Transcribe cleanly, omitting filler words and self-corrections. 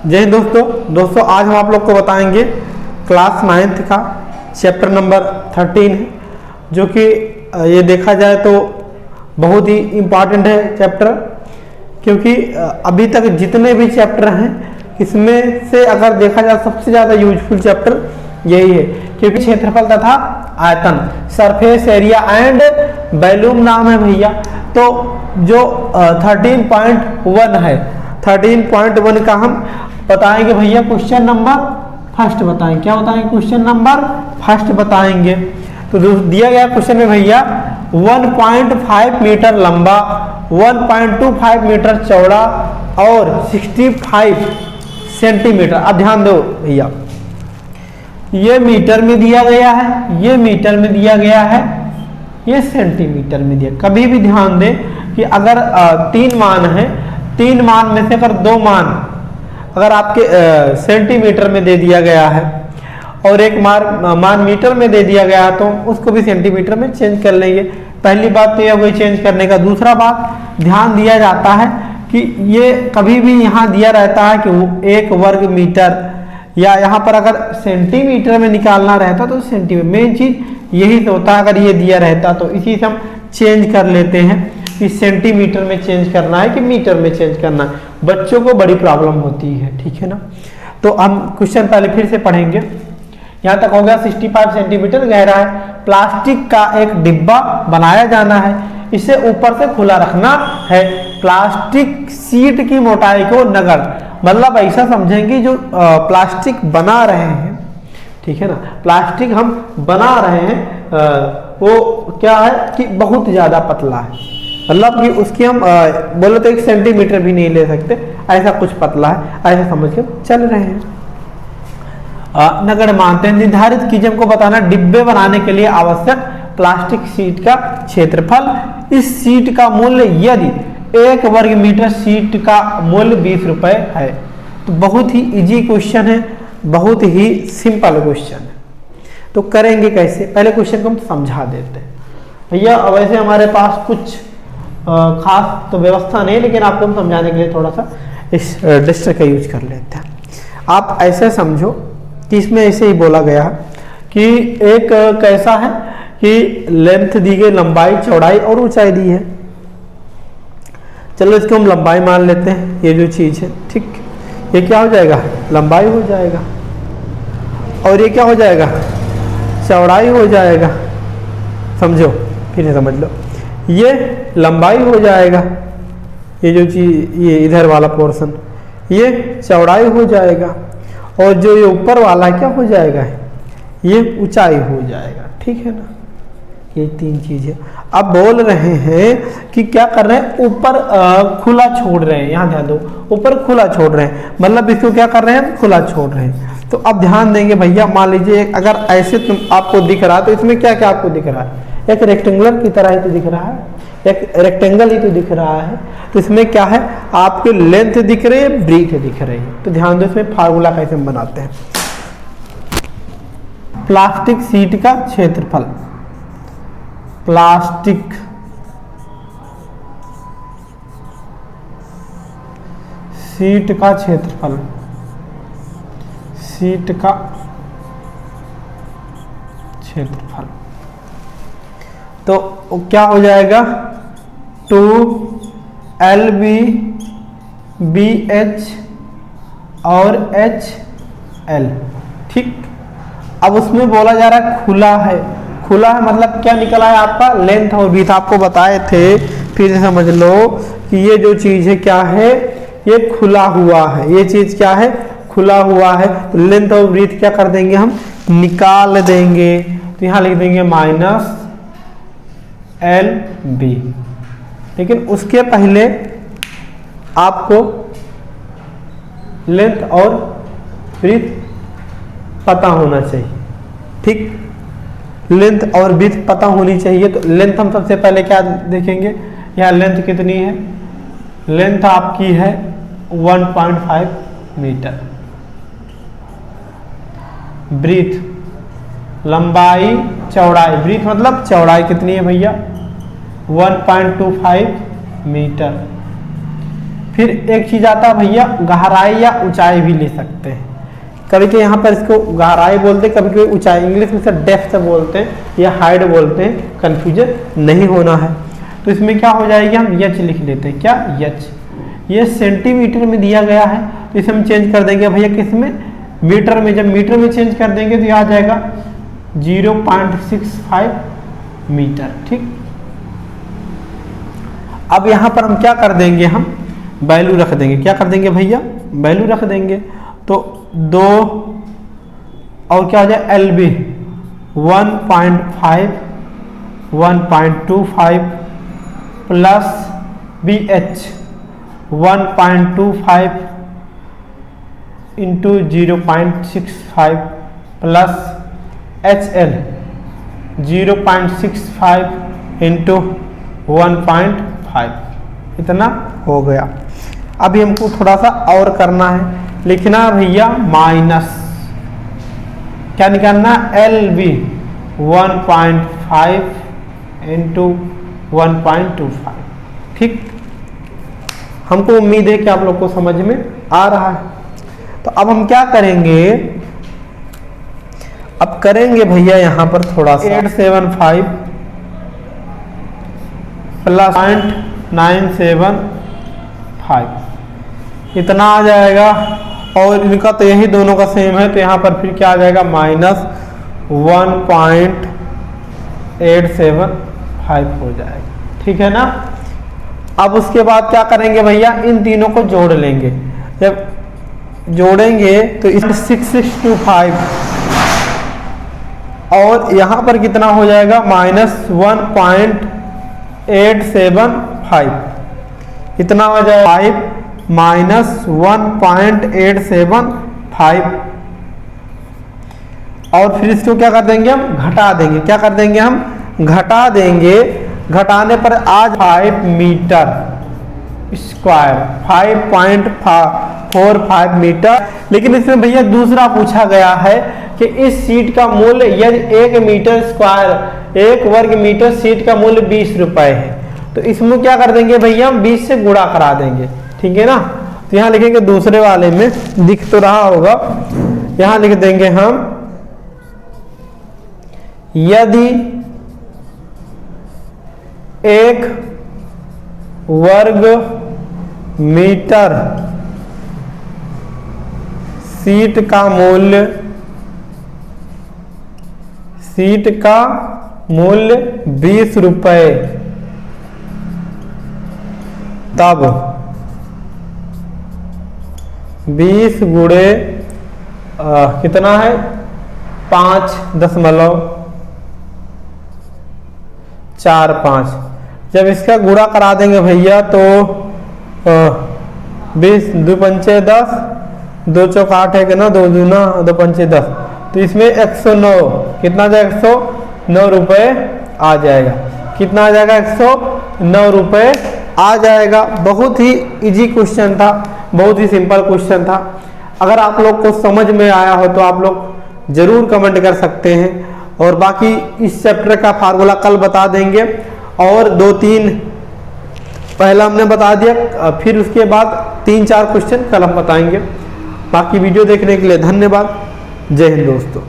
जय हिंद दोस्तों आज हम आप लोग को बताएंगे क्लास 9th का चैप्टर नंबर 13 है, जो कि ये देखा जाए तो बहुत ही इम्पॉर्टेंट है चैप्टर, क्योंकि अभी तक जितने भी चैप्टर हैं इसमें से अगर देखा जाए सबसे ज़्यादा यूजफुल चैप्टर यही है, क्योंकि क्षेत्रफल तथा आयतन, सरफेस एरिया एंड वॉल्यूम नाम है भैया। तो जो 13.1 है, 13.1 का हम बताएंगे भैया क्वेश्चन नंबर फर्स्ट बताएंगे। क्या बताएंगे? क्वेश्चन नंबर फर्स्ट बताएंगे। तो दिया गया क्वेश्चन में भैया 1.5 मीटर लंबा, 1.25 मीटर चौड़ा और 65 सेंटीमीटर। अब ध्यान दो भैया, ये मीटर में दिया गया है, ये मीटर में दिया गया है, ये सेंटीमीटर में दिया। कभी भी ध्यान दें कि अगर 3 मान है, 3 मान में से अगर 2 मान अगर आपके सेंटीमीटर में दे दिया गया है और एक मान मीटर में दे दिया गया है, तो उसको भी सेंटीमीटर में चेंज कर लेंगे। पहली बात तो यह वही चेंज करने का। दूसरा बात ध्यान दिया जाता है कि ये कभी भी यहाँ दिया रहता है कि 1 वर्ग मीटर, या यहाँ पर अगर सेंटीमीटर में निकालना रहता तो सेंटीमीटर। मेन चीज यही तो होता है, अगर ये दिया रहता तो इसी से हम चेंज कर लेते हैं कि सेंटीमीटर में चेंज करना है कि मीटर में चेंज करना है। बच्चों को बड़ी प्रॉब्लम होती है, ठीक है ना। तो हम क्वेश्चन पहले फिर से पढ़ेंगे। यहाँ तक हो गया 65 सेंटीमीटर गहरा है, प्लास्टिक का एक डिब्बा बनाया जाना है, इसे ऊपर से खुला रखना है। प्लास्टिक सीट की मोटाई को नगण्य, मतलब ऐसा समझेंगे जो प्लास्टिक बना रहे हैं, ठीक है ना, प्लास्टिक हम बना रहे हैं वो क्या है कि बहुत ज्यादा पतला है, मतलब कि उसकी हम बोले तो 1 सेंटीमीटर भी नहीं ले सकते, ऐसा कुछ पतला है, ऐसा समझ के चल रहे हैं। नगण्य मानते हैं। निर्धारित कीजिए, हमको बताना डिब्बे बनाने के लिए आवश्यक प्लास्टिक शीट का क्षेत्रफल। इस शीट का मूल्य यदि 1 वर्ग मीटर शीट का मूल्य 20 रुपए है। तो बहुत ही इजी क्वेश्चन है, बहुत ही सिंपल क्वेश्चन है। तो करेंगे कैसे, पहले क्वेश्चन को हम समझा देते हैं भैया। वैसे हमारे पास कुछ खास तो व्यवस्था नहीं, लेकिन आपको हम समझाने के लिए थोड़ा सा इस डिस्टर का यूज कर लेते हैं। आप ऐसे समझो कि इसमें ऐसे ही बोला गया कि एक कैसा है कि लेंथ दी गई, लंबाई, चौड़ाई और ऊंचाई दी है। चलो इसको हम लंबाई मान लेते हैं, ये जो चीज है, ठीक। ये क्या हो जाएगा? लंबाई हो जाएगा। और ये क्या हो जाएगा? चौड़ाई हो जाएगा। समझो, फिर से समझ लो, ये लंबाई हो जाएगा, ये जो चीज, ये इधर वाला पोर्शन, ये चौड़ाई हो जाएगा, और जो ये ऊपर वाला क्या हो जाएगा? ये ऊंचाई हो जाएगा, ठीक है ना। ये 3 चीज है। अब बोल रहे हैं कि क्या कर रहे हैं, ऊपर खुला छोड़ रहे हैं। यहाँ ध्यान दो, ऊपर खुला छोड़ रहे हैं, मतलब इसको क्या कर रहे हैं? खुला छोड़ रहे हैं। तो अब ध्यान देंगे भैया, मान लीजिए अगर ऐसे तुम आपको दिख रहा है, तो इसमें क्या क्या आपको दिख रहा है? एक रेक्टेंगुलर की तरह ही तो दिख रहा है, एक रेक्टेंगल ही तो दिख रहा है। तो इसमें क्या है, आपके लेंथ दिख रही है, ब्रीथ दिख रही है। तो ध्यान दो, इसमें फार्मूला कैसे हम बनाते हैं। प्लास्टिक शीट का क्षेत्रफल, प्लास्टिक शीट का क्षेत्रफल, शीट का क्षेत्रफल, तो क्या हो जाएगा? 2LB BH और HL, ठीक। अब उसमें बोला जा रहा है खुला है। खुला है मतलब क्या निकला है आपका? लेंथ और ब्रीथ। आपको बताए थे, फिर से समझ लो कि ये जो चीज है क्या है? ये खुला हुआ है। ये चीज क्या है? खुला हुआ है। तो लेंथ और ब्रीथ क्या कर देंगे हम? निकाल देंगे। तो यहां लिख देंगे -LB। लेकिन उसके पहले आपको लेंथ और ब्रीथ पता होना चाहिए, ठीक। लेंथ और ब्रीथ पता होनी चाहिए। तो लेंथ हम सबसे पहले क्या देखेंगे, यहाँ लेंथ कितनी है? लेंथ आपकी है 1.5 मीटर। ब्रीथ लंबाई, चौड़ाई, ब्रीथ मतलब चौड़ाई कितनी है भैया? 1.25 मीटर। फिर एक चीज आता है भैया गहराई या ऊंचाई भी ले सकते हैं। कभी कभी यहाँ पर इसको गहराई बोलते हैं, कभी कभी ऊंचाई, इंग्लिश में से डेप्थ बोलते हैं या हाइट बोलते हैं, कंफ्यूजन नहीं होना है। तो इसमें क्या हो जाएगी, हम एच लिख लेते हैं। क्या एच, ये सेंटीमीटर में दिया गया है तो इसे हम चेंज कर देंगे भैया किस में, मीटर में। जब मीटर में चेंज कर देंगे तो यह आ जाएगा 0.65 मीटर। ठीक, अब यहाँ पर हम क्या कर देंगे, हम वैल्यू रख देंगे। क्या कर देंगे भैया, वैल्यू रख देंगे। तो 2 और क्या हो जाए, L B 1.5 1.25 plus B H 1.25 into 0.65 plus H L 0.65 into 1.5, इतना हो गया। अभी हमको थोड़ा सा और करना है, लिखना भैया माइनस, क्या निकालना, एल बी 1.5 इंटू 1.25। ठीक, हमको उम्मीद है कि आप लोग को समझ में आ रहा है। तो अब हम क्या करेंगे, अब करेंगे भैया यहाँ पर थोड़ा सा 875 प्लस 0.975 इतना आ जाएगा। और इनका तो यही दोनों का सेम है, तो यहाँ पर फिर क्या आ जाएगा, माइनस 1.875 हो जाएगा। ठीक है ना। अब उसके बाद क्या करेंगे भैया, इन तीनों को जोड़ लेंगे। जब जोड़ेंगे तो इसमें 6625 और यहाँ पर कितना हो जाएगा, माइनस 1.875 इतना हो जाएगा, 5 माइनस 1.875 और फिर इसको क्या कर देंगे, हम घटा देंगे। क्या कर देंगे, हम घटा देंगे। घटाने पर आज 5 मीटर स्क्वायर 5.45 मीटर। लेकिन इसमें भैया दूसरा पूछा गया है कि इस सीट का मूल्य यदि 1 मीटर स्क्वायर 1 वर्ग मीटर सीट का मूल्य 20 रुपए है, तो इसमें क्या कर देंगे भैया, हम 20 से गुणा करा देंगे। ठीक है ना। तो यहाँ लिखेंगे, दूसरे वाले में दिख तो रहा होगा, यहाँ लिख देंगे हम, यदि 1 वर्ग मीटर सीट का मूल्य 20 रुपए, तब 20 गुणे कितना है, 5.45। जब इसका गुणा करा देंगे भैया तो 20 2 पंचे 10, 2 चौक 8 है कि ना, 2 दूना 2 पंचे 10, तो इसमें 109 कितना जाएगा, 109 रुपए आ जाएगा। कितना आ जाएगा, 109 रुपए आ जाएगा। बहुत ही इजी क्वेश्चन था, बहुत ही सिंपल क्वेश्चन था। अगर आप लोग को समझ में आया हो तो आप लोग जरूर कमेंट कर सकते हैं, और बाकी इस चैप्टर का फार्मूला कल बता देंगे। और 2-3 पहला हमने बता दिया, फिर उसके बाद 3-4 क्वेश्चन कल हम बताएंगे। बाकी वीडियो देखने के लिए धन्यवाद। जय हिंद दोस्तों।